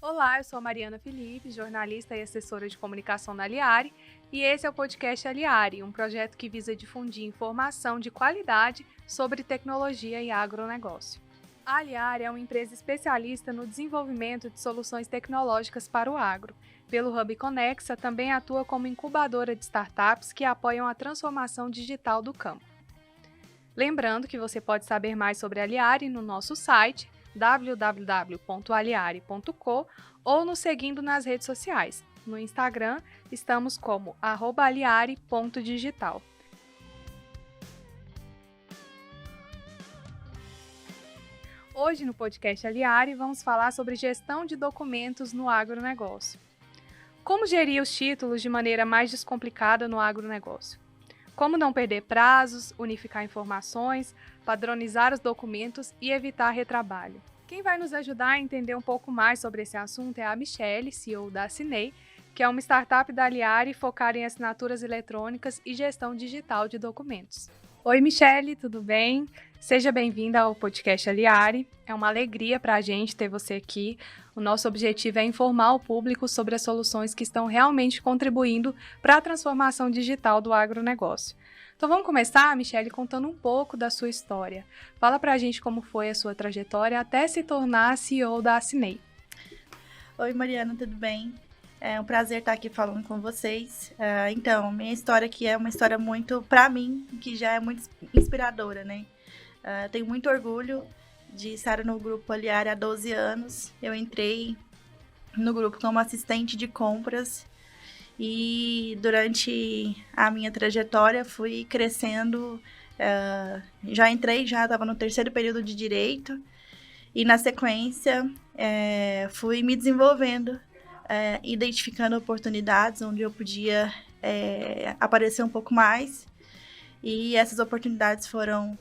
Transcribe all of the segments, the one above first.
Olá, eu sou a Mariana Felipe, jornalista e assessora de comunicação da Aliari, e esse é o podcast Aliari, um projeto que visa difundir informação de qualidade sobre tecnologia e agronegócio. A Aliari é uma empresa especialista no desenvolvimento de soluções tecnológicas para o agro. Pelo Hub Conexa, também atua como incubadora de startups que apoiam a transformação digital do campo. Lembrando que você pode saber mais sobre a Aliari no nosso site www.aliari.co ou nos seguindo nas redes sociais. No Instagram, estamos como @aliari.digital. Hoje, no podcast Aliari, vamos falar sobre gestão de documentos no agronegócio. Como gerir os títulos de maneira mais descomplicada no agronegócio? Como não perder prazos, unificar informações, padronizar os documentos e evitar retrabalho. Quem vai nos ajudar a entender um pouco mais sobre esse assunto é a Michele, CEO da Assinei, que é uma startup da Aliari focada em assinaturas eletrônicas e gestão digital de documentos. Oi, Michele, tudo bem? Seja bem-vinda ao podcast Aliari. É uma alegria para a gente ter você aqui. O nosso objetivo é informar o público sobre as soluções que estão realmente contribuindo para a transformação digital do agronegócio. Então vamos começar, Michele, contando um pouco da sua história. Fala para a gente como foi a sua trajetória até se tornar CEO da Assinei. Oi, Mariana, tudo bem? É um prazer estar aqui falando com vocês. Então, minha história aqui é uma história muito, para mim, que já é muito inspiradora, né? Tenho muito orgulho de estar no grupo Aliari há 12 anos. Eu entrei no grupo como assistente de compras e durante a minha trajetória fui crescendo. Já estava no terceiro período de Direito e na sequência fui me desenvolvendo, identificando oportunidades onde eu podia aparecer um pouco mais, e essas oportunidades foram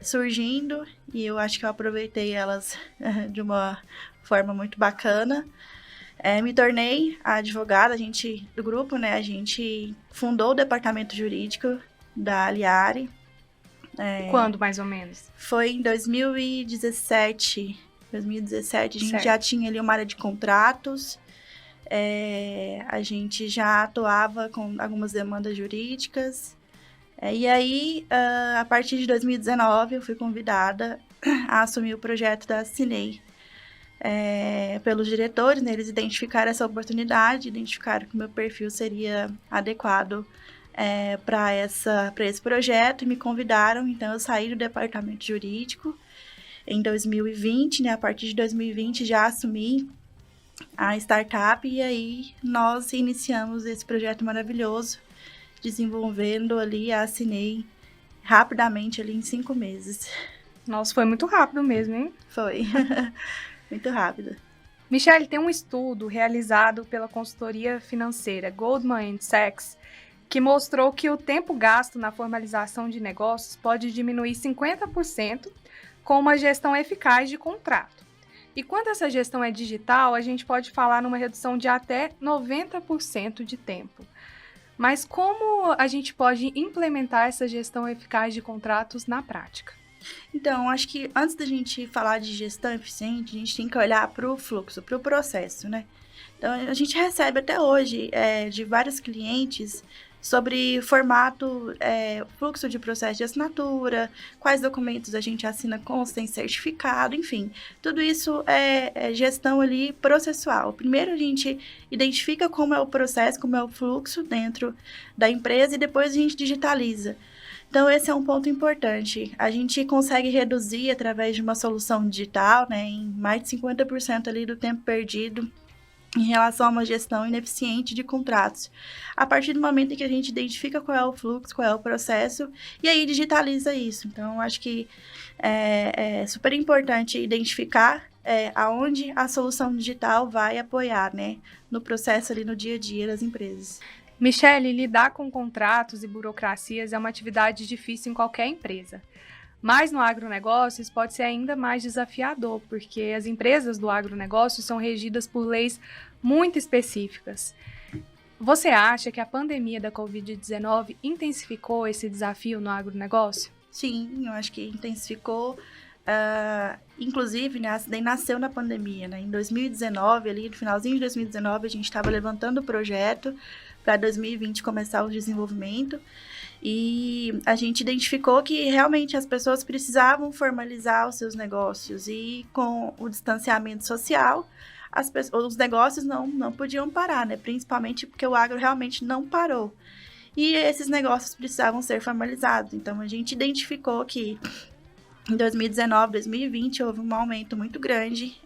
surgindo e eu acho que eu aproveitei elas de uma forma muito bacana. Me tornei a advogada do grupo, né? A gente fundou o departamento jurídico da Aliari. Quando, mais ou menos? Foi em 2017. A gente certo. Já tinha ali uma área de contratos. A gente já atuava com algumas demandas jurídicas. E aí, a partir de 2019, eu fui convidada a assumir o projeto da Assinei. Pelos diretores, né, eles identificaram essa oportunidade, identificaram que o meu perfil seria adequado para esse projeto e me convidaram. Então, eu saí do departamento jurídico em 2020, né, a partir de 2020 já assumi a startup e aí nós iniciamos esse projeto maravilhoso, desenvolvendo ali a Assinei rapidamente ali em 5 meses. Nossa, foi muito rápido mesmo, hein? Foi, muito rápido. Michele, tem um estudo realizado pela consultoria financeira Goldman Sachs que mostrou que o tempo gasto na formalização de negócios pode diminuir 50% com uma gestão eficaz de contrato. E quando essa gestão é digital, a gente pode falar numa redução de até 90% de tempo. Mas como a gente pode implementar essa gestão eficaz de contratos na prática? Então, acho que antes da gente falar de gestão eficiente, a gente tem que olhar para o fluxo, para o processo, né? Então, a gente recebe até hoje de vários clientes sobre formato, fluxo de processo de assinatura, quais documentos a gente assina com ou sem certificado, enfim. Tudo isso é gestão ali processual. Primeiro a gente identifica como é o processo, como é o fluxo dentro da empresa e depois a gente digitaliza. Então, esse é um ponto importante. A gente consegue reduzir através de uma solução digital, né, em mais de 50% ali do tempo perdido em relação a uma gestão ineficiente de contratos. A partir do momento em que a gente identifica qual é o fluxo, qual é o processo, e aí digitaliza isso. Então, acho que é super importante identificar aonde a solução digital vai apoiar, né, no processo ali no dia a dia das empresas. Michele, lidar com contratos e burocracias é uma atividade difícil em qualquer empresa. Mas no agronegócio isso pode ser ainda mais desafiador, porque as empresas do agronegócio são regidas por leis muito específicas. Você acha que a pandemia da Covid-19 intensificou esse desafio no agronegócio? Sim, eu acho que intensificou inclusive, né, a Cidem nasceu na pandemia, né? Em 2019, ali no finalzinho de 2019, a gente estava levantando o projeto para 2020 começar o desenvolvimento. E a gente identificou que realmente as pessoas precisavam formalizar os seus negócios e com o distanciamento social, os negócios não podiam parar, né? Principalmente porque o agro realmente não parou. E esses negócios precisavam ser formalizados. Então a gente identificou que em 2019, 2020 houve um aumento muito grande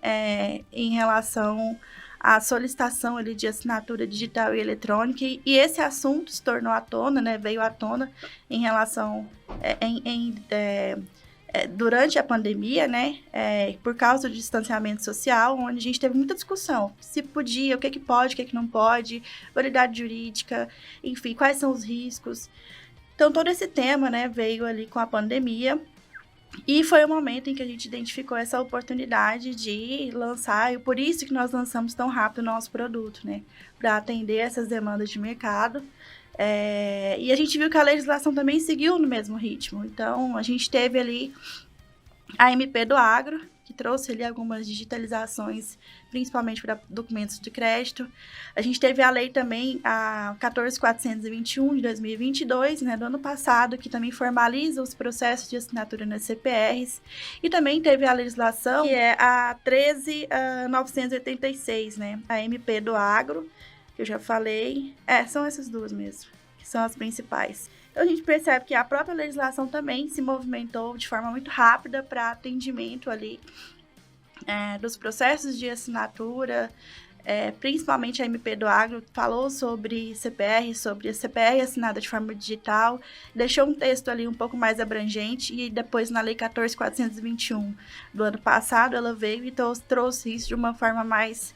em relação à solicitação ali de assinatura digital e eletrônica, e esse assunto se tornou à tona, né, veio à tona em relação durante a pandemia, né, por causa do distanciamento social, onde a gente teve muita discussão, se podia, o que pode, o que não pode, validade jurídica, enfim, quais são os riscos. Então todo esse tema, né, veio ali com a pandemia. E foi o momento em que a gente identificou essa oportunidade de lançar, e por isso que nós lançamos tão rápido o nosso produto, né? Para atender essas demandas de mercado. E a gente viu que a legislação também seguiu no mesmo ritmo. Então, a gente teve ali a MP do Agro, que trouxe ali algumas digitalizações, principalmente para documentos de crédito. A gente teve a lei também, a 14.421 de 2022, né, do ano passado, que também formaliza os processos de assinatura nas CPRs. E também teve a legislação, que é a 13.986, né, a MP do Agro, que eu já falei. São essas duas mesmo, que são as principais. Então, a gente percebe que a própria legislação também se movimentou de forma muito rápida para atendimento ali dos processos de assinatura, principalmente a MP do Agro falou sobre CPR, sobre a CPR assinada de forma digital, deixou um texto ali um pouco mais abrangente, e depois na Lei 14.421 do ano passado, ela veio e trouxe isso de uma forma mais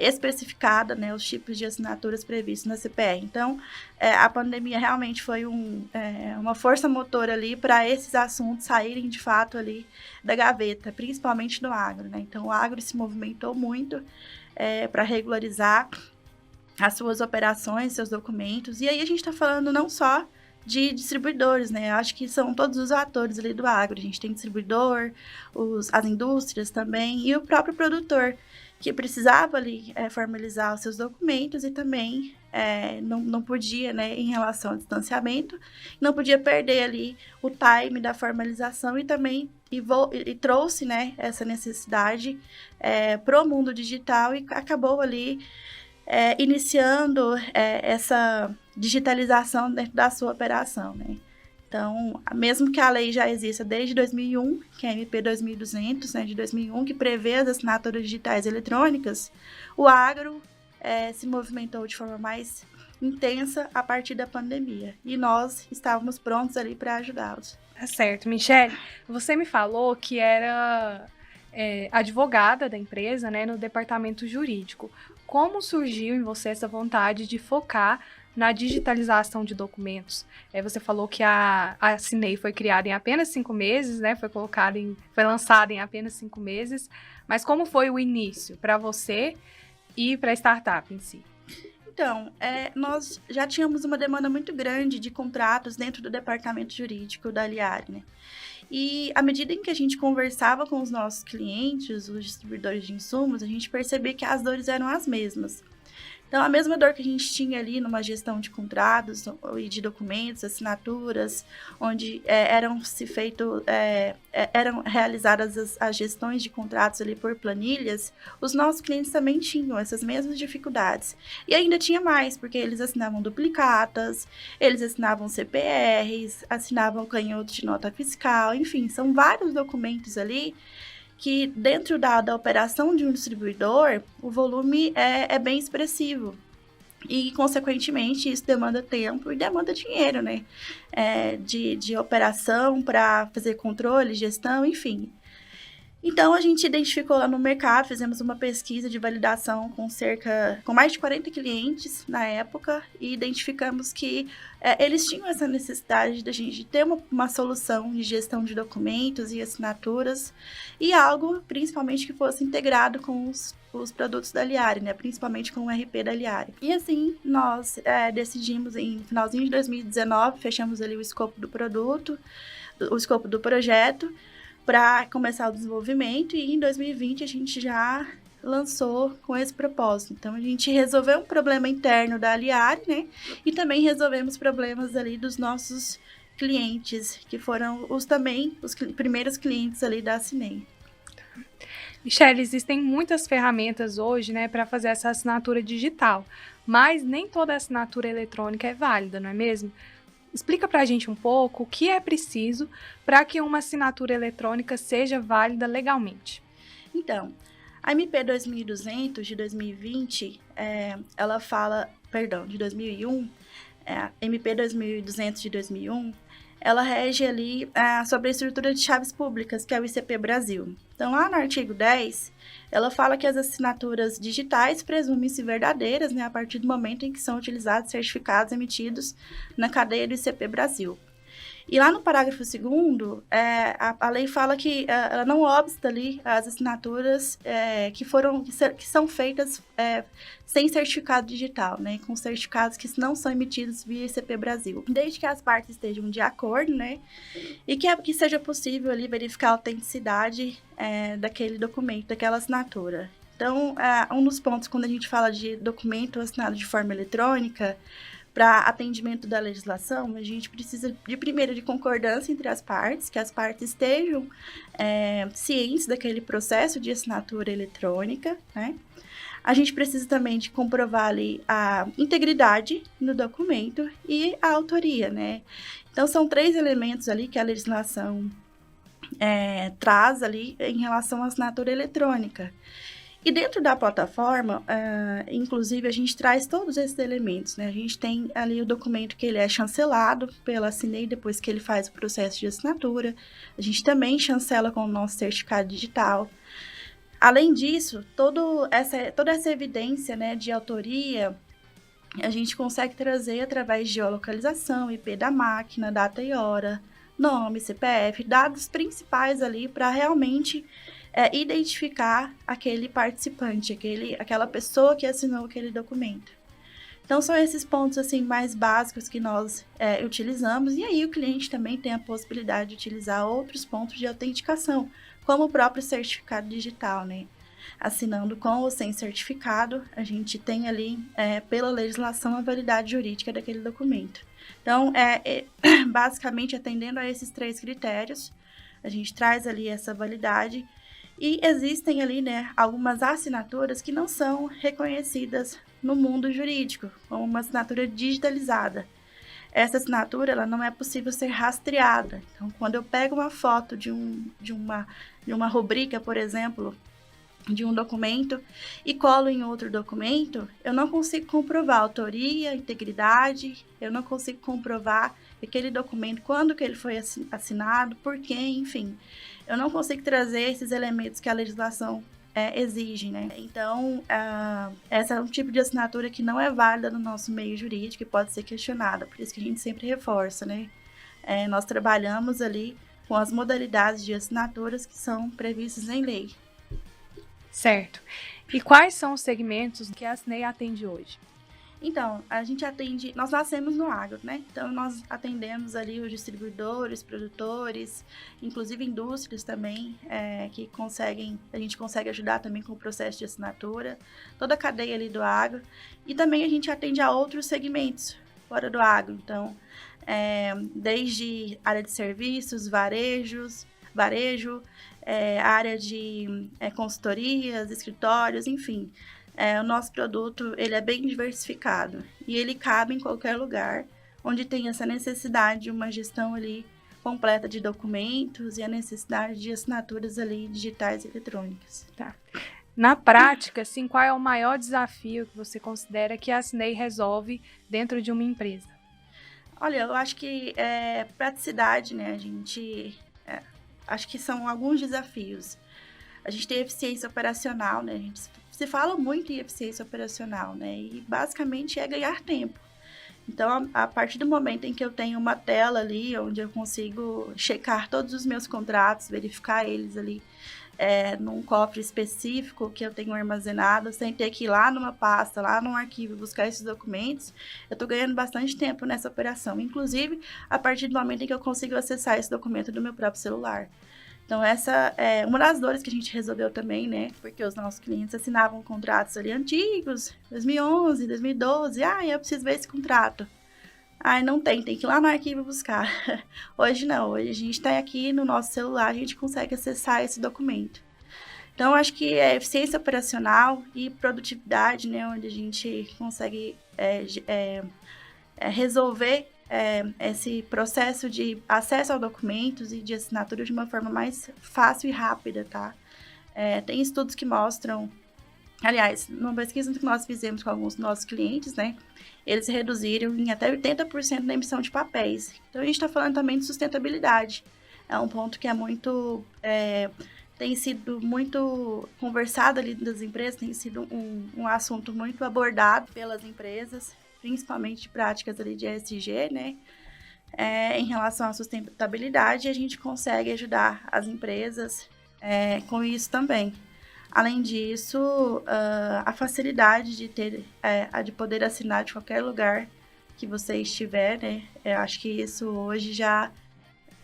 especificada, né, os tipos de assinaturas previstos na CPR. Então, a pandemia realmente foi uma força motora ali para esses assuntos saírem de fato ali da gaveta, principalmente no agro, né? Então, o agro se movimentou muito para regularizar as suas operações, seus documentos. E aí a gente está falando não só de distribuidores, né? Acho que são todos os atores ali do agro. A gente tem distribuidor, as indústrias também, e o próprio produtor, que precisava ali formalizar os seus documentos e também não podia, né, em relação ao distanciamento, não podia perder ali o time da formalização e também e trouxe, né, essa necessidade para o mundo digital e acabou ali iniciando essa digitalização dentro da sua operação, né? Então, mesmo que a lei já exista desde 2001, que é a MP 2200, né, de 2001, que prevê as assinaturas digitais eletrônicas, o agro se movimentou de forma mais intensa a partir da pandemia. E nós estávamos prontos ali para ajudá-los. Tá certo. Michele, você me falou que era advogada da empresa, né, no departamento jurídico. Como surgiu em você essa vontade de focar na digitalização de documentos? Você falou que a Cinei foi criada em apenas 5 meses, né? Foi lançada em apenas 5 meses. Mas como foi o início para você e para a startup em si? Então, nós já tínhamos uma demanda muito grande de contratos dentro do departamento jurídico da Aliari, né? E à medida em que a gente conversava com os nossos clientes, os distribuidores de insumos, a gente percebia que as dores eram as mesmas. Então, a mesma dor que a gente tinha ali numa gestão de contratos e de documentos, assinaturas, onde eram realizadas as gestões de contratos ali por planilhas, os nossos clientes também tinham essas mesmas dificuldades. E ainda tinha mais, porque eles assinavam duplicatas, eles assinavam CPRs, assinavam canhotos de nota fiscal, enfim, são vários documentos ali que dentro da operação de um distribuidor, o volume é bem expressivo. E, consequentemente, isso demanda tempo e demanda dinheiro, né? De operação para fazer controle, gestão, enfim. Então, a gente identificou lá no mercado, fizemos uma pesquisa de validação com mais de 40 clientes na época e identificamos que eles tinham essa necessidade da gente ter uma solução de gestão de documentos e assinaturas e algo, principalmente, que fosse integrado com os produtos da Aliari, né? Principalmente com o RP da Aliari. E assim, nós decidimos em finalzinho de 2019, fechamos ali o escopo do produto, o escopo do projeto, para começar o desenvolvimento, e em 2020 a gente já lançou com esse propósito. Então, a gente resolveu um problema interno da Aliare, né? E também resolvemos problemas ali dos nossos clientes, que foram os primeiros clientes ali da Assinei. Michelle, existem muitas ferramentas hoje, né, para fazer essa assinatura digital, mas nem toda assinatura eletrônica é válida, não é mesmo? Explica para a gente um pouco o que é preciso para que uma assinatura eletrônica seja válida legalmente. Então, a MP 2200 de 2020, ela fala, perdão, de 2001, a MP 2200 de 2001, ela rege ali sobre a estrutura de chaves públicas, que é o ICP Brasil. Então, lá no artigo 10, ela fala que as assinaturas digitais presumem-se verdadeiras, né, a partir do momento em que são utilizados certificados emitidos na cadeia do ICP Brasil. E lá no parágrafo 2º, a lei fala que ela não obsta ali as assinaturas que são feitas sem certificado digital, né, com certificados que não são emitidos via ICP Brasil, desde que as partes estejam de acordo, né, e que seja possível ali verificar a autenticidade daquele documento, daquela assinatura. Então, um dos pontos quando a gente fala de documento assinado de forma eletrônica, para atendimento da legislação, a gente precisa, de concordância entre as partes, que as partes estejam cientes daquele processo de assinatura eletrônica, né? A gente precisa também de comprovar ali a integridade no documento e a autoria, né? Então, são 3 elementos ali que a legislação traz ali em relação à assinatura eletrônica. E dentro da plataforma, inclusive, a gente traz todos esses elementos, né? A gente tem ali o documento que ele é chancelado pela Assinei depois que ele faz o processo de assinatura. A gente também chancela com o nosso certificado digital. Além disso, toda essa evidência, né, de autoria, a gente consegue trazer através de geolocalização, IP da máquina, data e hora, nome, CPF, dados principais ali para realmente identificar aquele participante, aquela pessoa que assinou aquele documento. Então, são esses pontos assim mais básicos que nós utilizamos, e aí o cliente também tem a possibilidade de utilizar outros pontos de autenticação, como o próprio certificado digital, né? Assinando com ou sem certificado, a gente tem ali, pela legislação, a validade jurídica daquele documento. Então, basicamente, atendendo a esses 3 critérios, a gente traz ali essa validade. E existem ali, né, algumas assinaturas que não são reconhecidas no mundo jurídico, como uma assinatura digitalizada. Essa assinatura, ela não é possível ser rastreada. Então, quando eu pego uma foto de uma rubrica, por exemplo, de um documento e colo em outro documento, eu não consigo comprovar a autoria, a integridade, eu não consigo comprovar aquele documento, quando que ele foi assinado, por quem, enfim. Eu não consigo trazer esses elementos que a legislação exige, né? Então, essa é um tipo de assinatura que não é válida no nosso meio jurídico e pode ser questionada, por isso que a gente sempre reforça, né? Nós trabalhamos ali com as modalidades de assinaturas que são previstas em lei. Certo. E quais são os segmentos que a Assinei atende hoje? Então, nós nascemos no agro, né? Então, nós atendemos ali os distribuidores, produtores, inclusive indústrias também, a gente consegue ajudar também com o processo de assinatura, toda a cadeia ali do agro, e também a gente atende a outros segmentos fora do agro, então, desde área de serviços, varejo, área de consultorias, escritórios, enfim. O nosso produto ele é bem diversificado e ele cabe em qualquer lugar onde tem essa necessidade de uma gestão ali completa de documentos e a necessidade de assinaturas ali digitais e eletrônicas. Tá. Na prática, assim, qual é o maior desafio que você considera que a Assinei resolve dentro de uma empresa? Olha, eu acho que praticidade, né? Acho que são alguns desafios. A gente tem eficiência operacional, né? A gente se fala muito em eficiência operacional, né? E basicamente é ganhar tempo. Então, a partir do momento em que eu tenho uma tela ali, onde eu consigo checar todos os meus contratos, verificar eles ali num cofre específico que eu tenho armazenado, sem ter que ir lá numa pasta, lá num arquivo, buscar esses documentos, eu estou ganhando bastante tempo nessa operação. Inclusive, a partir do momento em que eu consigo acessar esse documento do meu próprio celular. Então, essa é uma das dores que a gente resolveu também, né? Porque os nossos clientes assinavam contratos ali antigos, 2011, 2012. Eu preciso ver esse contrato. Não tem que ir lá no arquivo buscar. Hoje não, hoje a gente está aqui no nosso celular, a gente consegue acessar esse documento. Então, acho que é eficiência operacional e produtividade, né? Onde a gente consegue resolver esse processo de acesso aos documentos e de assinatura de uma forma mais fácil e rápida, tá? Tem estudos que mostram, aliás, numa pesquisa que nós fizemos com alguns dos nossos clientes, né? Eles reduziram em até 80% na emissão de papéis. Então, a gente está falando também de sustentabilidade. É um ponto que tem sido muito conversado ali das empresas, tem sido um assunto muito abordado pelas empresas, principalmente de práticas ali de ESG, né? Em relação à sustentabilidade, a gente consegue ajudar as empresas com isso também. Além disso, a facilidade de de poder assinar de qualquer lugar que você estiver, né? Eu acho que isso hoje já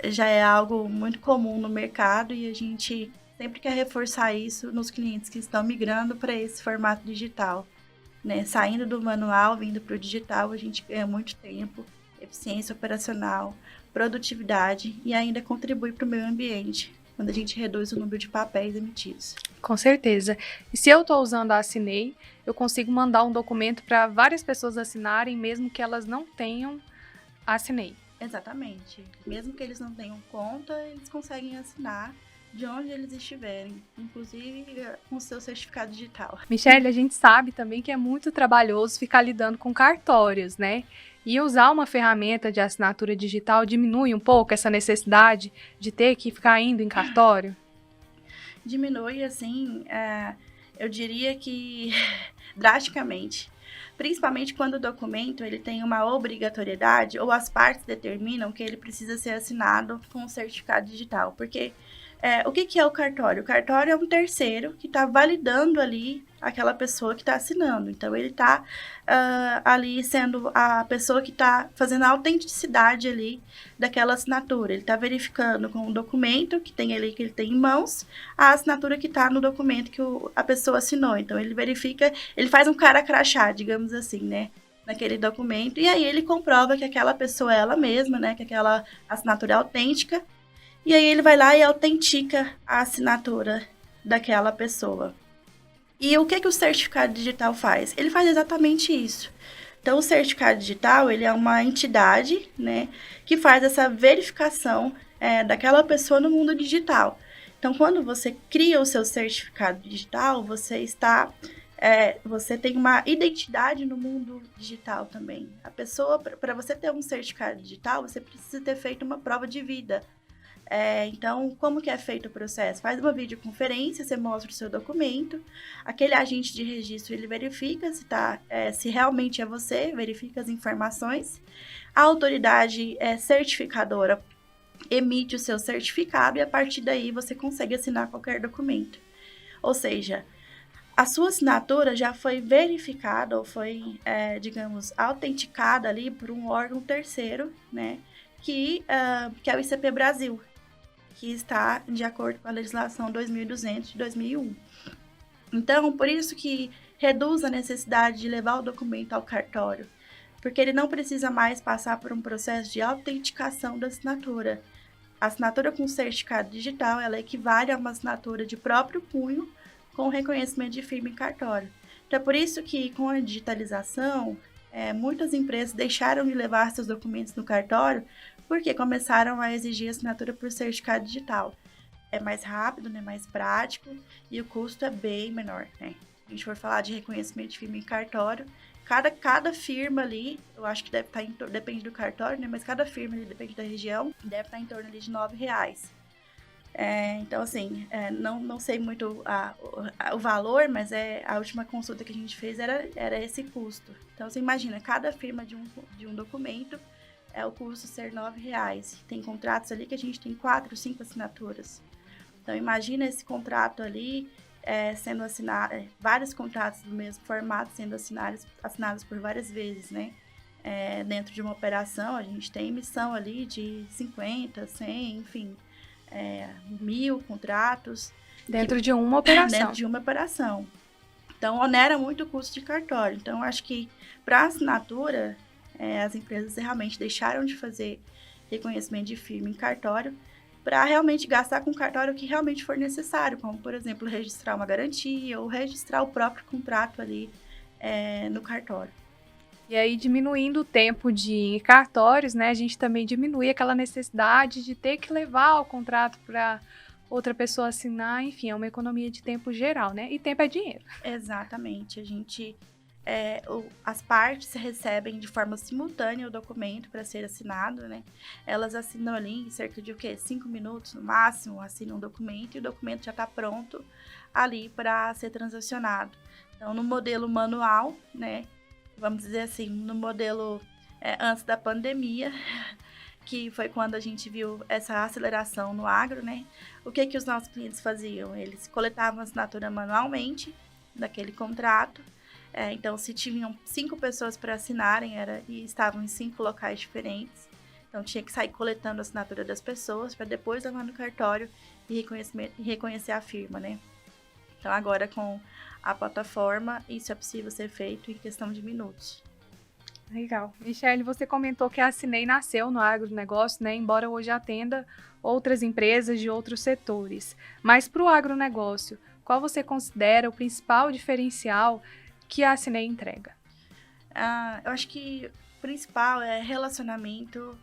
é algo muito comum no mercado e a gente sempre quer reforçar isso nos clientes que estão migrando para esse formato digital, né? Saindo do manual, vindo para o digital, a gente ganha muito tempo, eficiência operacional, produtividade e ainda contribui para o meio ambiente, quando a gente reduz o número de papéis emitidos. Com certeza. E se eu estou usando a Assinei, eu consigo mandar um documento para várias pessoas assinarem, mesmo que elas não tenham a Assinei. Exatamente. Mesmo que eles não tenham conta, eles conseguem assinar de onde eles estiverem, inclusive com o seu certificado digital. Michele, a gente sabe também que é muito trabalhoso ficar lidando com cartórios, né? E usar uma ferramenta de assinatura digital diminui um pouco essa necessidade de ter que ficar indo em cartório? Diminui, assim, eu diria que drasticamente. Principalmente quando o documento ele tem uma obrigatoriedade ou as partes determinam que ele precisa ser assinado com um certificado digital. Porque o que é o cartório? O cartório é um terceiro que está validando ali aquela pessoa que está assinando. Então, ele está ali sendo a pessoa que está fazendo a autenticidade ali daquela assinatura. Ele está verificando com o documento que tem ali, que ele tem em mãos, a assinatura que está no documento que a pessoa assinou. Então, ele verifica, ele faz um cara crachá, digamos assim, né? Naquele documento. E aí, ele comprova que aquela pessoa é ela mesma, né? Que aquela assinatura é autêntica. E aí ele vai lá e autentica a assinatura daquela pessoa. E o que o certificado digital faz? Ele faz exatamente isso. Então, o certificado digital, ele é uma entidade, né, que faz essa verificação daquela pessoa no mundo digital. Então, quando você cria o seu certificado digital, você tem uma identidade no mundo digital também. A pessoa, para você ter um certificado digital, você precisa ter feito uma prova de vida. Então, como que é feito o processo? Faz uma videoconferência, você mostra o seu documento, aquele agente de registro, ele verifica se realmente é você, verifica as informações, a autoridade certificadora emite o seu certificado e a partir daí você consegue assinar qualquer documento. Ou seja, a sua assinatura já foi verificada ou foi, digamos, autenticada ali por um órgão terceiro, né, que é o ICP Brasil, que está de acordo com a legislação 2200 de 2001. Então, por isso que reduz a necessidade de levar o documento ao cartório, porque ele não precisa mais passar por um processo de autenticação da assinatura. A assinatura com certificado digital, ela equivale a uma assinatura de próprio punho com reconhecimento de firma em cartório. Então, é por isso que, com a digitalização, muitas empresas deixaram de levar seus documentos no cartório porque começaram a exigir assinatura por certificado digital. É mais rápido, né, mais prático e o custo é bem menor, né? Se a gente for falar de reconhecimento de firma em cartório, cada firma ali, eu acho que deve estar depende do cartório, né? Mas cada firma, depende da região, deve estar em torno ali de R$9. Então, assim, não sei muito o valor, mas a última consulta que a gente fez era esse custo. Então, você imagina, cada firma de um documento, o custo ser R$9. Tem contratos ali que a gente tem 4, 5 assinaturas. Então, imagina esse contrato ali sendo assinado, vários contratos do mesmo formato sendo assinados por várias vezes, né? Dentro de uma operação, a gente tem emissão ali de 50, 100, enfim. 1.000 contratos. Dentro de uma operação. Dentro de uma operação. Então, onera muito o custo de cartório. Então, acho que para assinatura, as empresas realmente deixaram de fazer reconhecimento de firma em cartório para realmente gastar com o cartório que realmente for necessário, como, por exemplo, registrar uma garantia ou registrar o próprio contrato ali no cartório. E aí, diminuindo o tempo de cartórios, né, a gente também diminui aquela necessidade de ter que levar o contrato para outra pessoa assinar, enfim, é uma economia de tempo geral, né? E tempo é dinheiro. Exatamente, a gente... as partes recebem de forma simultânea o documento para ser assinado, né? Elas assinam ali em cerca de 5 minutos no máximo, assinam o documento e o documento já está pronto ali para ser transacionado. Então, no modelo manual, né? Vamos dizer assim, no modelo antes da pandemia, que foi quando a gente viu essa aceleração no agro, né? O que os nossos clientes faziam? Eles coletavam a assinatura manualmente daquele contrato. Então, se tinham 5 pessoas para assinarem e estavam em 5 locais diferentes, então tinha que sair coletando a assinatura das pessoas para depois levar no cartório e reconhecer a firma, né? Então, agora com a plataforma, isso é possível ser feito em questão de minutos. Legal. Michele, você comentou que a Assinei nasceu no agronegócio, né? Embora hoje atenda outras empresas de outros setores. Mas para o agronegócio, qual você considera o principal diferencial que a Assinei entrega? Eu acho que o principal é relacionamento,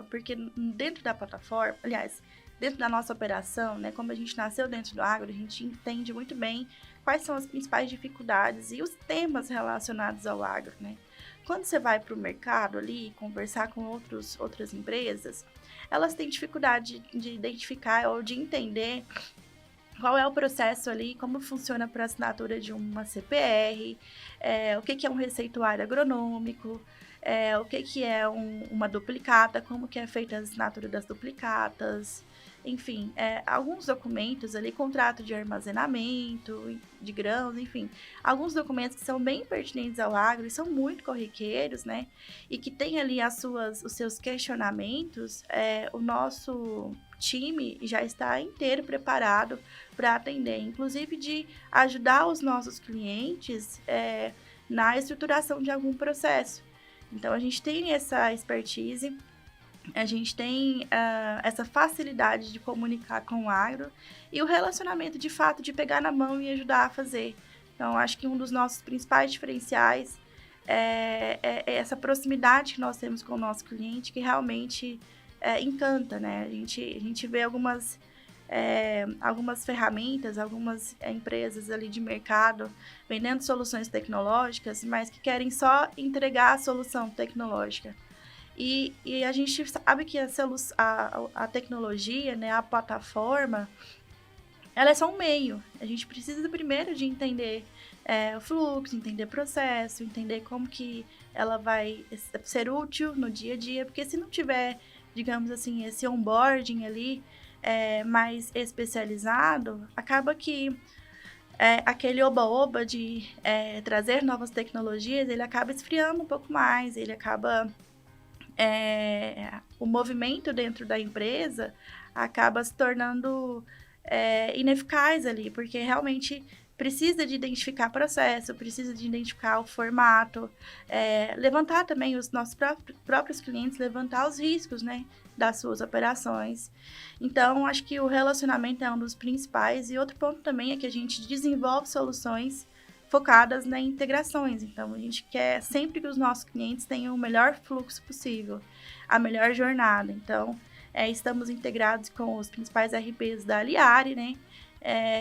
porque dentro da plataforma, aliás, dentro da nossa operação, né, como a gente nasceu dentro do agro, a gente entende muito bem quais são as principais dificuldades e os temas relacionados ao agro, né? Quando você vai para o mercado ali, conversar com outras empresas, elas têm dificuldade de identificar ou de entender qual é o processo ali, como funciona para a assinatura de uma CPR, o que é um receituário agronômico, o que é uma duplicata, como que é feita a assinatura das duplicatas, enfim, alguns documentos ali, contrato de armazenamento de grãos, enfim, alguns documentos que são bem pertinentes ao agro e são muito corriqueiros, né? E que tem ali os seus questionamentos, o nosso time já está inteiro preparado para atender, inclusive de ajudar os nossos clientes na estruturação de algum processo. Então, a gente tem essa expertise, a gente tem essa facilidade de comunicar com o agro e o relacionamento, de fato, de pegar na mão e ajudar a fazer. Então, acho que um dos nossos principais diferenciais é essa proximidade que nós temos com o nosso cliente, que realmente encanta, né? A gente vê algumas ferramentas, algumas empresas ali de mercado vendendo soluções tecnológicas, mas que querem só entregar a solução tecnológica. E a gente sabe que a tecnologia, né, a plataforma, ela é só um meio. A gente precisa primeiro de entender o fluxo, entender o processo, entender como que ela vai ser útil no dia a dia, porque se não tiver, digamos assim, esse onboarding ali mais especializado, acaba que aquele oba-oba de trazer novas tecnologias, ele acaba esfriando um pouco mais, ele acaba... o movimento dentro da empresa acaba se tornando ineficaz ali, porque realmente precisa de identificar processo, precisa de identificar o formato, levantar também os nossos próprios clientes, levantar os riscos, né, das suas operações. Então, acho que o relacionamento é um dos principais. E outro ponto também é que a gente desenvolve soluções focadas nas integrações. Então, a gente quer sempre que os nossos clientes tenham o melhor fluxo possível, a melhor jornada. Então, estamos integrados com os principais RPs da Aliari, né?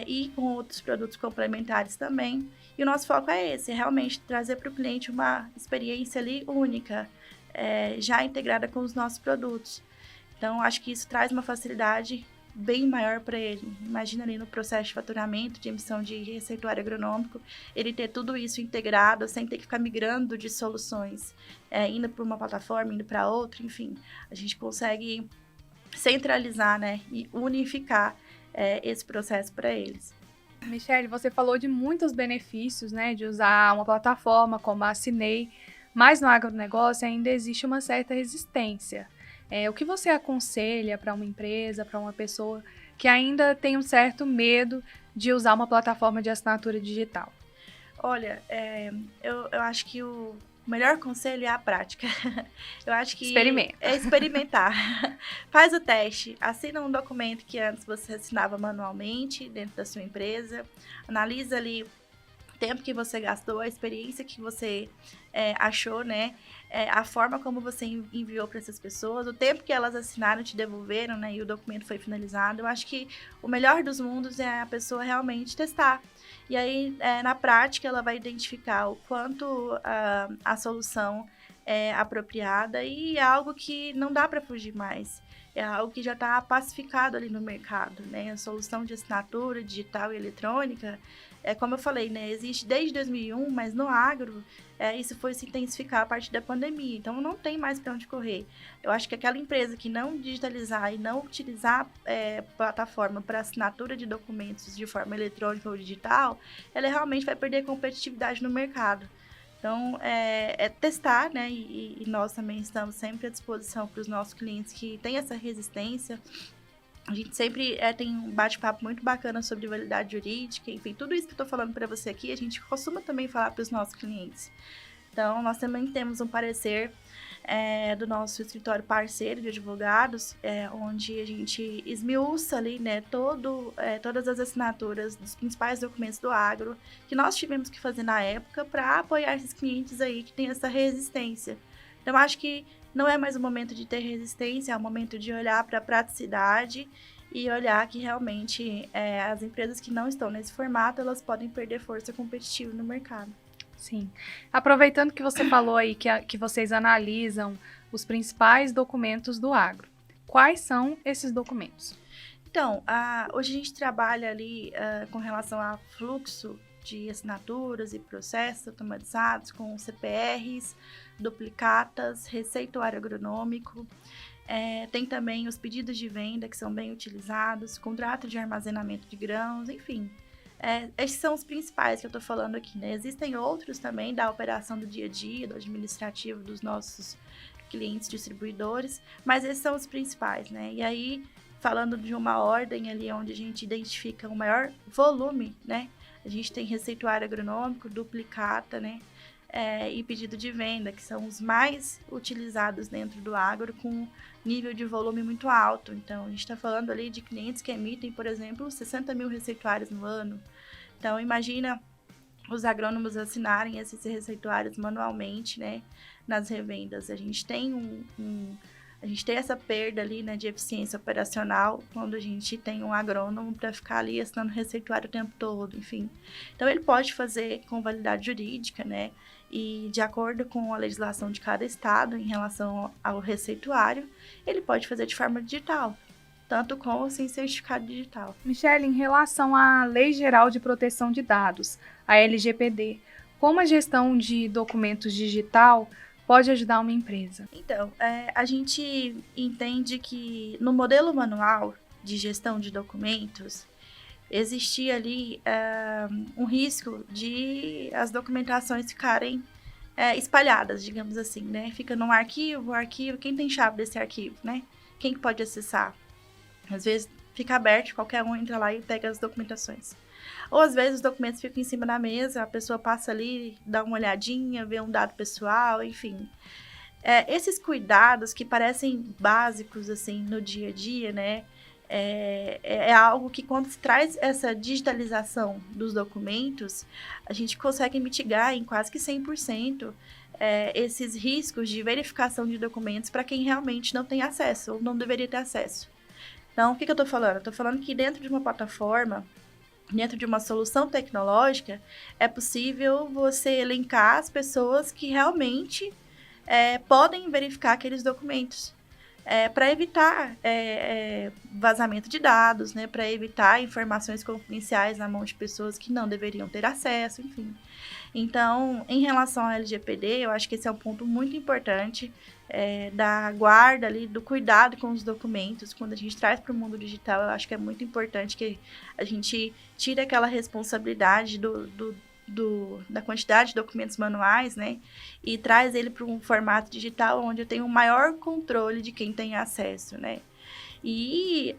E com outros produtos complementares também. E o nosso foco é esse, realmente trazer para o cliente uma experiência ali única, já integrada com os nossos produtos. Então, acho que isso traz uma facilidade bem maior para ele. Imagina ali no processo de faturamento, de emissão de receituário agronômico, ele ter tudo isso integrado, sem ter que ficar migrando de soluções, indo para uma plataforma, indo para outra, enfim. A gente consegue centralizar, né, e unificar esse processo para eles. Michele, você falou de muitos benefícios, né, de usar uma plataforma como a Assinei, mas no agronegócio ainda existe uma certa resistência. O que você aconselha para uma empresa, para uma pessoa que ainda tem um certo medo de usar uma plataforma de assinatura digital? Olha, eu acho que o melhor conselho é a prática. Eu acho que Experimenta. é experimentar. Faz o teste, assina um documento que antes você assinava manualmente dentro da sua empresa, analisa ali o tempo que você gastou, a experiência que você achou, né? A forma como você enviou para essas pessoas, o tempo que elas assinaram, te devolveram, né? E o documento foi finalizado. Eu acho que o melhor dos mundos é a pessoa realmente testar. E aí, na prática, ela vai identificar o quanto a solução é apropriada e é algo que não dá para fugir mais. É algo que já está pacificado ali no mercado, né? A solução de assinatura digital e eletrônica, como eu falei, né? Existe desde 2001, mas no agro, isso foi se intensificar a partir da pandemia. Então, não tem mais para onde correr. Eu acho que aquela empresa que não digitalizar e não utilizar plataforma para assinatura de documentos de forma eletrônica ou digital, ela realmente vai perder competitividade no mercado. Então, testar, né? E nós também estamos sempre à disposição para os nossos clientes que têm essa resistência. A gente sempre tem um bate-papo muito bacana sobre validade jurídica, enfim, tudo isso que eu estou falando para você aqui, a gente costuma também falar para os nossos clientes. Então, nós também temos um parecer do nosso escritório parceiro de advogados, onde a gente esmiuça ali, né, todas as assinaturas dos principais documentos do agro que nós tivemos que fazer na época para apoiar esses clientes aí que têm essa resistência. Então, acho que não é mais o momento de ter resistência, é o momento de olhar para a praticidade e olhar que realmente as empresas que não estão nesse formato, elas podem perder força competitiva no mercado. Sim. Aproveitando que você falou aí que vocês analisam os principais documentos do agro, quais são esses documentos? Então, hoje a gente trabalha ali com relação a fluxo de assinaturas e processos automatizados com CPRs, duplicatas, receituário agronômico. Tem também os pedidos de venda que são bem utilizados, contrato de armazenamento de grãos, enfim. Esses são os principais que eu estou falando aqui, né? Existem outros também da operação do dia a dia, do administrativo dos nossos clientes distribuidores, mas esses são os principais, né? E aí, falando de uma ordem ali onde a gente identifica o maior volume, né? A gente tem receituário agronômico, duplicata, né? E pedido de venda, que são os mais utilizados dentro do agro, com nível de volume muito alto. Então, a gente está falando ali de clientes que emitem, por exemplo, 60 mil receituários no ano. Então, imagina os agrônomos assinarem esses receituários manualmente, né, nas revendas. A gente tem a gente tem essa perda ali, né, de eficiência operacional quando a gente tem um agrônomo para ficar ali assinando receituário o tempo todo, enfim. Então, ele pode fazer com validade jurídica, né, e de acordo com a legislação de cada estado em relação ao receituário, ele pode fazer de forma digital, tanto com ou sem certificado digital. Michele, em relação à Lei Geral de Proteção de Dados, a LGPD, como a gestão de documentos digital pode ajudar uma empresa? Então, a gente entende que no modelo manual de gestão de documentos, existia ali um risco de as documentações ficarem espalhadas, digamos assim, né? Fica num arquivo, quem tem chave desse arquivo, né? Quem pode acessar? Às vezes fica aberto, qualquer um entra lá e pega as documentações. Ou às vezes os documentos ficam em cima da mesa, a pessoa passa ali, dá uma olhadinha, vê um dado pessoal, enfim. Esses cuidados que parecem básicos, assim, no dia a dia, né? É algo que quando se traz essa digitalização dos documentos, a gente consegue mitigar em quase que 100% esses riscos de verificação de documentos para quem realmente não tem acesso ou não deveria ter acesso. Então, o que eu estou falando? Eu estou falando que dentro de uma plataforma, dentro de uma solução tecnológica, é possível você elencar as pessoas que realmente podem verificar aqueles documentos. Para evitar vazamento de dados, né, para evitar informações confidenciais na mão de pessoas que não deveriam ter acesso, enfim. Então, em relação ao LGPD, eu acho que esse é um ponto muito importante da guarda ali, do cuidado com os documentos. Quando a gente traz para o mundo digital, eu acho que é muito importante que a gente tire aquela responsabilidade da quantidade de documentos manuais, né? E traz ele para um formato digital onde eu tenho um maior controle de quem tem acesso, né? E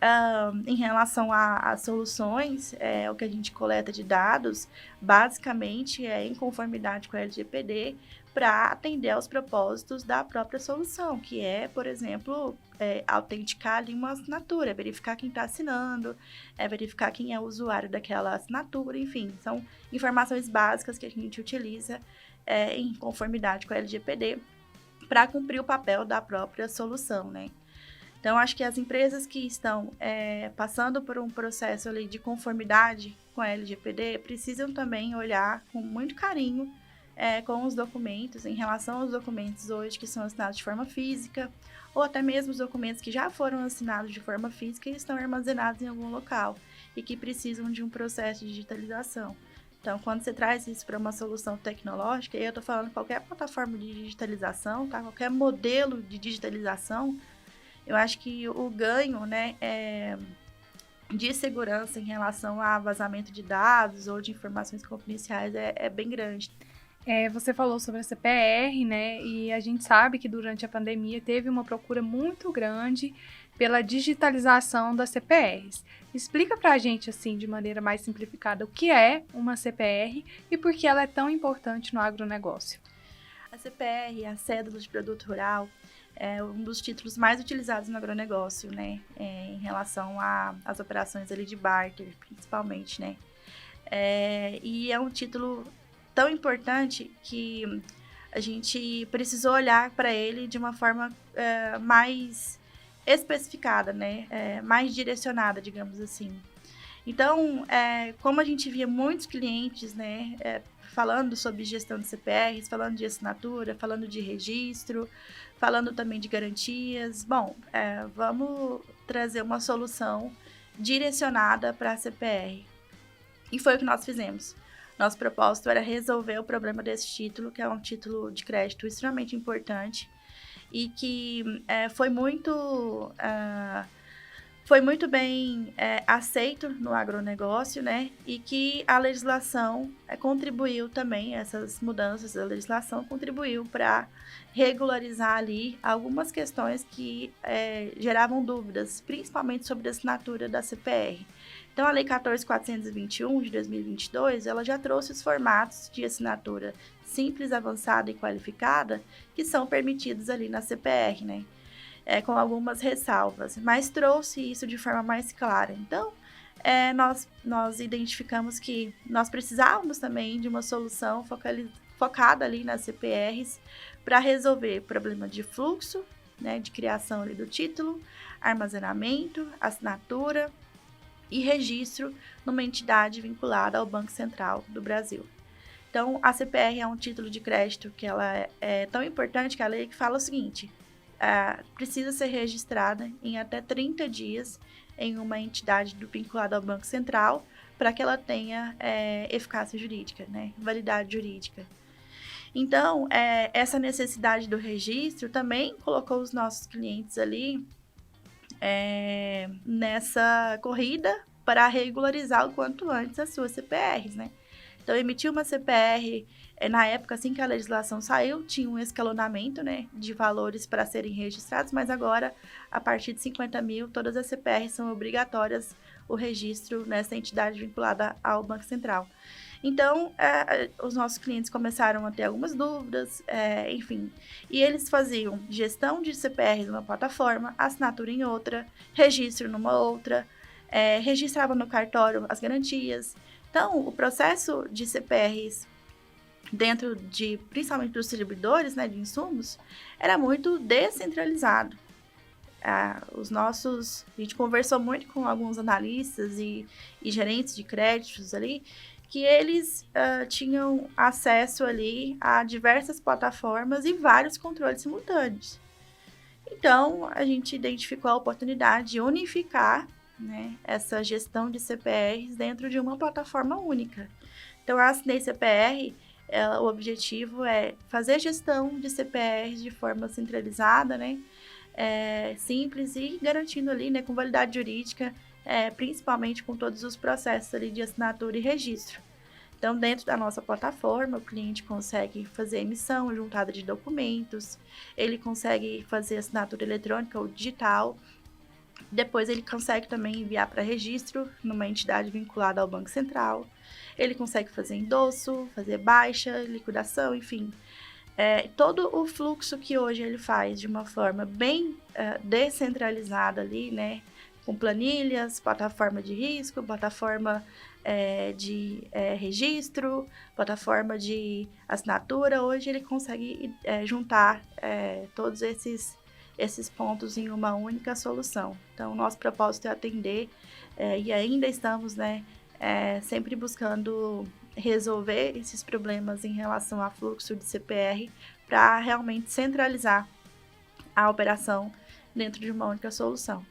em relação às soluções, o que a gente coleta de dados, basicamente é em conformidade com a LGPD, para atender aos propósitos da própria solução, que é, por exemplo, autenticar ali uma assinatura, verificar quem está assinando, verificar quem é o usuário daquela assinatura, enfim, são informações básicas que a gente utiliza em conformidade com a LGPD para cumprir o papel da própria solução, né? Então, acho que as empresas que estão passando por um processo ali de conformidade com a LGPD precisam também olhar com muito carinho com os documentos, em relação aos documentos hoje que são assinados de forma física, ou até mesmo os documentos que já foram assinados de forma física e estão armazenados em algum local e que precisam de um processo de digitalização. Então, quando você traz isso para uma solução tecnológica, e eu estou falando qualquer plataforma de digitalização, tá? Qualquer modelo de digitalização, eu acho que o ganho, né, de segurança em relação a vazamento de dados ou de informações confidenciais é bem grande. Você falou sobre a CPR, né? E a gente sabe que durante a pandemia teve uma procura muito grande pela digitalização das CPRs. Explica pra gente, assim, de maneira mais simplificada, o que é uma CPR e por que ela é tão importante no agronegócio. A CPR, a Cédula de Produto Rural, é um dos títulos mais utilizados no agronegócio, né? Em relação às operações ali de barter, principalmente, né? E é um título tão importante que a gente precisou olhar para ele de uma forma mais especificada, né? Mais direcionada, digamos assim. Então, como a gente via muitos clientes, né, falando sobre gestão de CPRs, falando de assinatura, falando de registro, falando também de garantias, bom, vamos trazer uma solução direcionada para a CPR. E foi o que nós fizemos. Nosso propósito era resolver o problema desse título, que é um título de crédito extremamente importante e que foi muito bem aceito no agronegócio, né? E que a legislação contribuiu também, essas mudanças da legislação contribuiu para regularizar ali algumas questões que geravam dúvidas, principalmente sobre a assinatura da CPR. Então, a Lei 14.421 de 2022, ela já trouxe os formatos de assinatura simples, avançada e qualificada que são permitidos ali na CPR, né? Com algumas ressalvas, mas trouxe isso de forma mais clara. Então, nós identificamos que nós precisávamos também de uma solução focada ali nas CPRs para resolver problema de fluxo, né, de criação ali do título, armazenamento, assinatura e registro numa entidade vinculada ao Banco Central do Brasil. Então, a CPR é um título de crédito que ela é tão importante que a lei fala o seguinte: precisa ser registrada em até 30 dias em uma entidade vinculada ao Banco Central para que ela tenha eficácia jurídica, né, validade jurídica. Então, essa necessidade do registro também colocou os nossos clientes ali nessa corrida para regularizar o quanto antes as suas CPRs, né? Então, emitir uma CPR, na época, assim que a legislação saiu, tinha um escalonamento, né, de valores para serem registrados, mas agora, a partir de 50 mil, todas as CPRs são obrigatórias o registro nessa entidade vinculada ao Banco Central. Então, os nossos clientes começaram a ter algumas dúvidas, enfim, e eles faziam gestão de CPRs numa plataforma, assinatura em outra, registro numa outra, registravam no cartório as garantias. Então, o processo de CPRs dentro principalmente dos distribuidores, né, de insumos, era muito descentralizado. A gente conversou muito com alguns analistas e gerentes de créditos ali, que eles tinham acesso ali a diversas plataformas e vários controles simultâneos. Então, a gente identificou a oportunidade de unificar, né, essa gestão de CPRs dentro de uma plataforma única. Então, a Assinei CPR, o objetivo é fazer gestão de CPRs de forma centralizada, né, simples e garantindo ali, né, com validade jurídica, principalmente com todos os processos ali de assinatura e registro. Então, dentro da nossa plataforma, o cliente consegue fazer emissão, juntada de documentos, ele consegue fazer assinatura eletrônica ou digital, depois ele consegue também enviar para registro numa entidade vinculada ao Banco Central, ele consegue fazer endosso, fazer baixa, liquidação, enfim. Todo o fluxo que hoje ele faz de uma forma bem descentralizada ali, né? Com planilhas, plataforma de risco, plataforma de registro, plataforma de assinatura. Hoje ele consegue juntar todos esses pontos em uma única solução. Então, o nosso propósito é atender e ainda estamos, né, sempre buscando resolver esses problemas em relação a fluxo de CPR para realmente centralizar a operação dentro de uma única solução.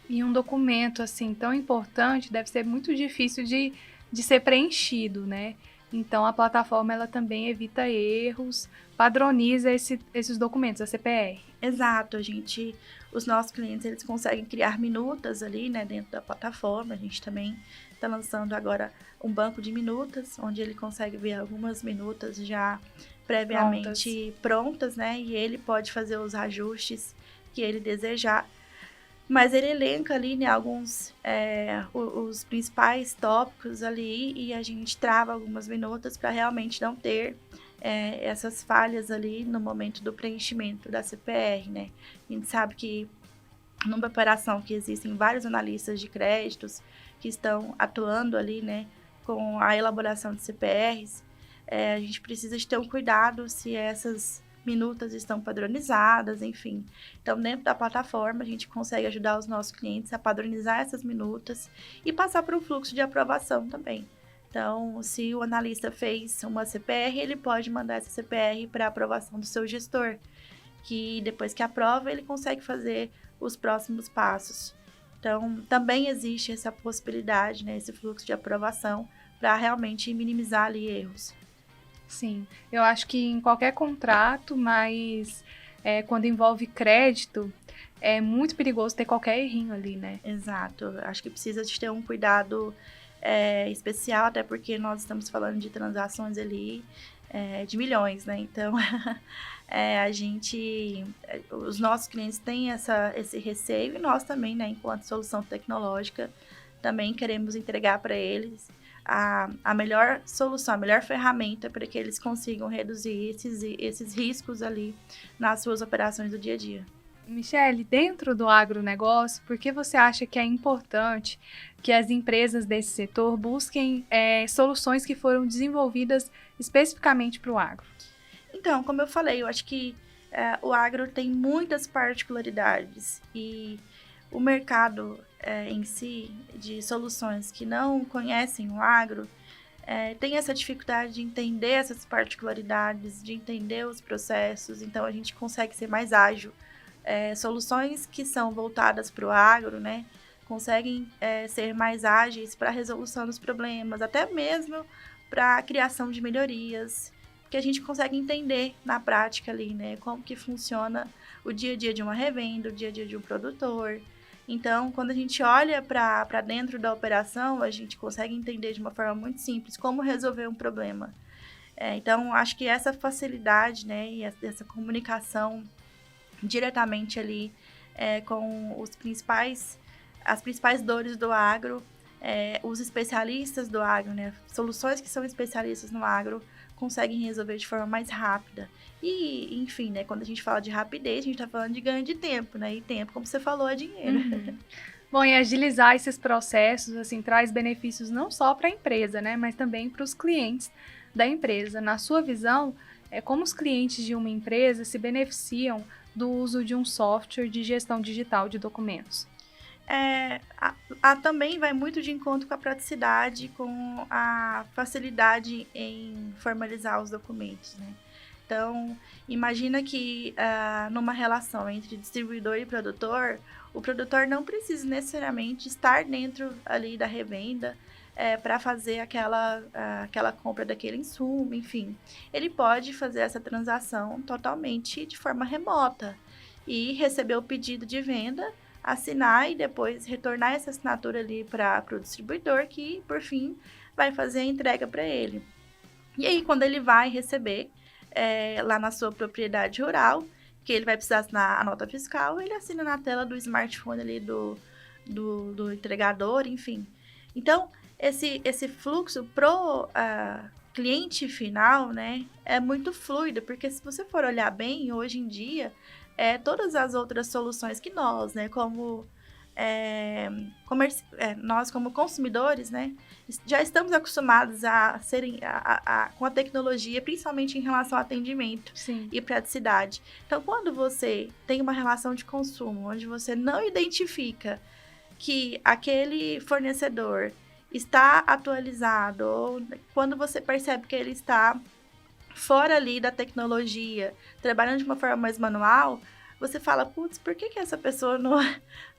E um documento assim tão importante deve ser muito difícil de ser preenchido, né? Então a plataforma ela também evita erros, padroniza esses documentos, a CPR. Exato, os nossos clientes eles conseguem criar minutas ali, né, dentro da plataforma. A gente também está lançando agora um banco de minutas, onde ele consegue ver algumas minutas já previamente prontas, né, e ele pode fazer os ajustes que ele desejar. Mas ele elenca ali, né, os principais tópicos ali e a gente trava algumas minutas para realmente não ter essas falhas ali no momento do preenchimento da CPR, né? A gente sabe que numa operação que existem vários analistas de créditos que estão atuando ali, né, com a elaboração de CPRs, a gente precisa de ter um cuidado se essas minutas estão padronizadas, enfim. Então, dentro da plataforma, a gente consegue ajudar os nossos clientes a padronizar essas minutas e passar para um fluxo de aprovação também. Então, se o analista fez uma CPR, ele pode mandar essa CPR para aprovação do seu gestor, que depois que aprova, ele consegue fazer os próximos passos. Então, também existe essa possibilidade, né, esse fluxo de aprovação, para realmente minimizar ali erros. Sim, eu acho que em qualquer contrato, mas quando envolve crédito, é muito perigoso ter qualquer errinho ali, né? Exato, acho que precisa de ter um cuidado especial, até porque nós estamos falando de transações ali de milhões, né? Então, os nossos clientes têm esse receio e nós também, né, enquanto solução tecnológica, também queremos entregar para eles a melhor solução, a melhor ferramenta para que eles consigam reduzir esses riscos ali nas suas operações do dia a dia. Michele, dentro do agronegócio, por que você acha que é importante que as empresas desse setor busquem soluções que foram desenvolvidas especificamente para o agro? Então, como eu falei, eu acho que o agro tem muitas particularidades e o mercado em si, de soluções que não conhecem o agro, tem essa dificuldade de entender essas particularidades, de entender os processos, então a gente consegue ser mais ágil. Soluções que são voltadas para o agro, né, conseguem ser mais ágeis para a resolução dos problemas, até mesmo para a criação de melhorias, que a gente consegue entender na prática ali, né, como que funciona o dia a dia de uma revenda, o dia a dia de um produtor. Então, quando a gente olha para dentro da operação, a gente consegue entender de uma forma muito simples como resolver um problema. Então, acho que essa facilidade, né, e essa comunicação diretamente ali com as principais dores do agro, os especialistas do agro, né, soluções que são especialistas no agro, conseguem resolver de forma mais rápida. E, enfim, né, quando a gente fala de rapidez, a gente está falando de ganho de tempo, né? E tempo, como você falou, é dinheiro. Uhum. Bom, e agilizar esses processos, assim, traz benefícios não só para a empresa, né, mas também para os clientes da empresa. Na sua visão, como os clientes de uma empresa se beneficiam do uso de um software de gestão digital de documentos? Também vai muito de encontro com a praticidade, com a facilidade em formalizar os documentos, né? Então, imagina que numa relação entre distribuidor e produtor, o produtor não precisa necessariamente estar dentro ali da revenda para fazer aquela compra daquele insumo, enfim. Ele pode fazer essa transação totalmente de forma remota e receber o pedido de venda, assinar e depois retornar essa assinatura ali para o distribuidor, que, por fim, vai fazer a entrega para ele. E aí, quando ele vai receber lá na sua propriedade rural, que ele vai precisar assinar a nota fiscal, ele assina na tela do smartphone ali do entregador, enfim. Então, esse fluxo pro cliente final, né, é muito fluido, porque se você for olhar bem, hoje em dia, todas as outras soluções que nós, né, nós como consumidores, né, já estamos acostumados a serem com a tecnologia, principalmente em relação ao atendimento. Sim. E praticidade. Então, quando você tem uma relação de consumo, onde você não identifica que aquele fornecedor está atualizado, ou quando você percebe que ele está fora ali da tecnologia, trabalhando de uma forma mais manual, você fala, putz, por que essa pessoa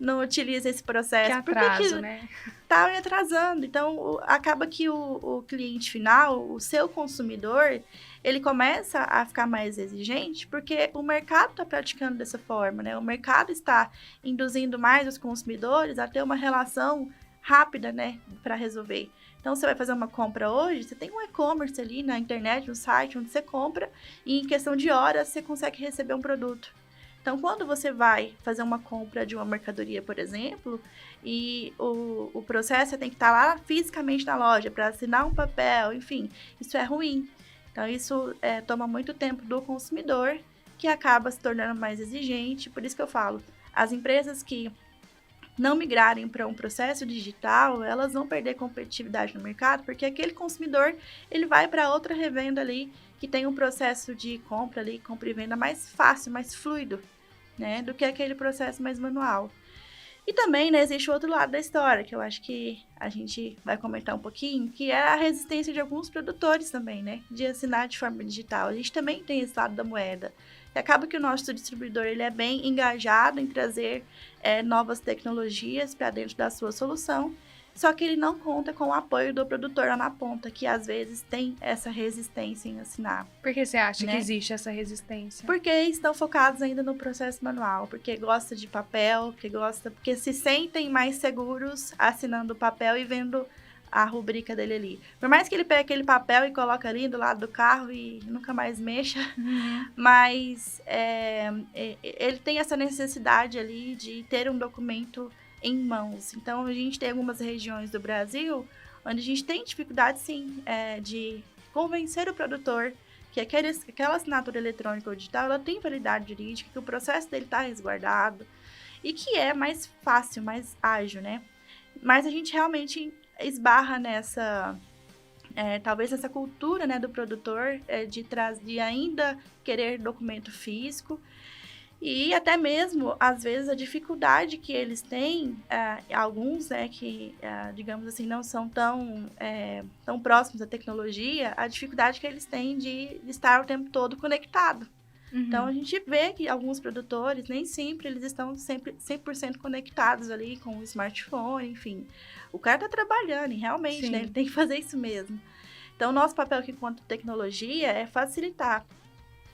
não utiliza esse processo? Que atraso, por que né? Tá me atrasando. Então, acaba que o cliente final, o seu consumidor, ele começa a ficar mais exigente porque o mercado está praticando dessa forma, né? O mercado está induzindo mais os consumidores a ter uma relação rápida, né, para resolver. Então, você vai fazer uma compra hoje, você tem um e-commerce ali na internet, no site, onde você compra, e em questão de horas você consegue receber um produto. Então, quando você vai fazer uma compra de uma mercadoria, por exemplo, e o processo você tem que estar lá fisicamente na loja para assinar um papel, enfim, isso é ruim. Então, isso toma muito tempo do consumidor, que acaba se tornando mais exigente. Por isso que eu falo, as empresas que não migrarem para um processo digital, elas vão perder competitividade no mercado, porque aquele consumidor, ele vai para outra revenda ali, que tem um processo de compra ali, compra e venda mais fácil, mais fluido, né, do que aquele processo mais manual. E também, né, existe o outro lado da história, que eu acho que a gente vai comentar um pouquinho, que é a resistência de alguns produtores também, né, de assinar de forma digital. A gente também tem esse lado da moeda. E acaba que o nosso distribuidor, ele é bem engajado em trazer novas tecnologias para dentro da sua solução, só que ele não conta com o apoio do produtor lá na ponta, que às vezes tem essa resistência em assinar. Por que você acha né? que existe essa resistência? Porque estão focados ainda no processo manual, porque gosta de papel, porque se sentem mais seguros assinando o papel e vendo a rubrica dele ali. Por mais que ele pegue aquele papel e coloque ali do lado do carro e nunca mais mexa, mas ele tem essa necessidade ali de ter um documento em mãos. Então, a gente tem algumas regiões do Brasil onde a gente tem dificuldade, sim, de convencer o produtor que aquela assinatura eletrônica ou digital, ela tem validade jurídica, que o processo dele está resguardado e que é mais fácil, mais ágil, né? Mas a gente realmente esbarra talvez essa cultura, né, do produtor de ainda querer documento físico e até mesmo, às vezes, a dificuldade que eles têm, alguns, né, que, digamos assim, não são tão próximos da tecnologia, a dificuldade que eles têm de estar o tempo todo conectado. Então, a gente vê que alguns produtores, nem sempre eles estão 100% conectados ali com o smartphone, enfim. O cara tá trabalhando e realmente, né, ele tem que fazer isso mesmo. Então, nosso papel aqui enquanto tecnologia é facilitar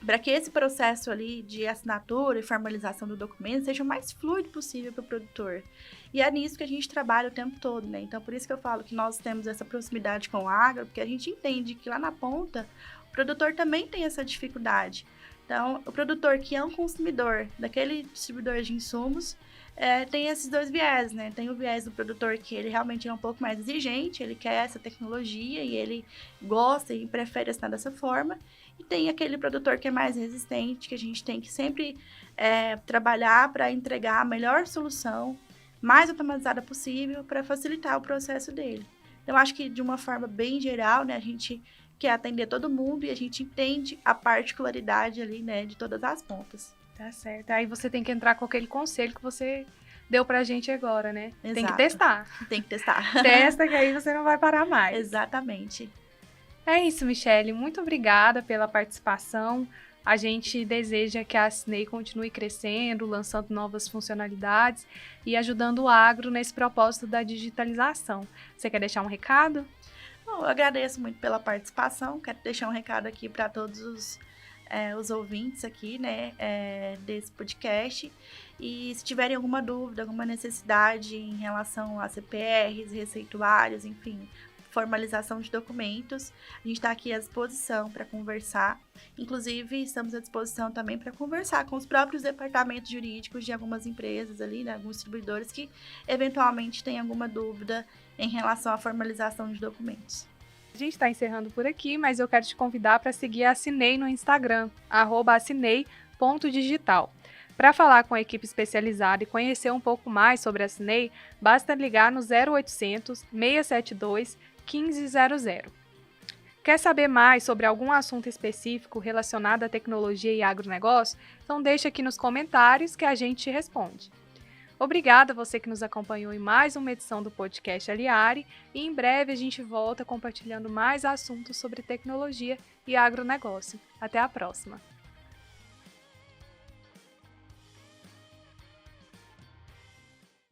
para que esse processo ali de assinatura e formalização do documento seja o mais fluido possível para o produtor. E é nisso que a gente trabalha o tempo todo, né? Então, por isso que eu falo que nós temos essa proximidade com o agro, porque a gente entende que lá na ponta, o produtor também tem essa dificuldade. Então, o produtor que é um consumidor daquele distribuidor de insumos, tem esses dois viés, né? Tem o viés do produtor que ele realmente é um pouco mais exigente, ele quer essa tecnologia e ele gosta e prefere assinar dessa forma. E tem aquele produtor que é mais resistente, que a gente tem que sempre trabalhar para entregar a melhor solução, mais automatizada possível, para facilitar o processo dele. Então, acho que de uma forma bem geral, né, a gente quer atender todo mundo e a gente entende a particularidade ali, né, de todas as pontas. Tá certo. Aí você tem que entrar com aquele conselho que você deu pra gente agora, né? Exato. Tem que testar. Tem que testar. Testa que aí você não vai parar mais. Exatamente. É isso, Michele. Muito obrigada pela participação. A gente deseja que a Assinei continue crescendo, lançando novas funcionalidades e ajudando o agro nesse propósito da digitalização. Você quer deixar um recado? Eu agradeço muito pela participação. Quero deixar um recado aqui para todos os ouvintes aqui, né, desse podcast. E se tiverem alguma dúvida, alguma necessidade em relação a CPRs, receituários, enfim, formalização de documentos. A gente está aqui à disposição para conversar. Inclusive, estamos à disposição também para conversar com os próprios departamentos jurídicos de algumas empresas ali, né, alguns distribuidores que eventualmente têm alguma dúvida em relação à formalização de documentos. A gente está encerrando por aqui, mas eu quero te convidar para seguir a Assinei no Instagram, @assinei.digital. Para falar com a equipe especializada e conhecer um pouco mais sobre a Assinei, basta ligar no 0800 672 1500. Quer saber mais sobre algum assunto específico relacionado à tecnologia e agronegócio? Então deixa aqui nos comentários que a gente te responde. Obrigada a você que nos acompanhou em mais uma edição do podcast Aliare e em breve a gente volta compartilhando mais assuntos sobre tecnologia e agronegócio. Até a próxima!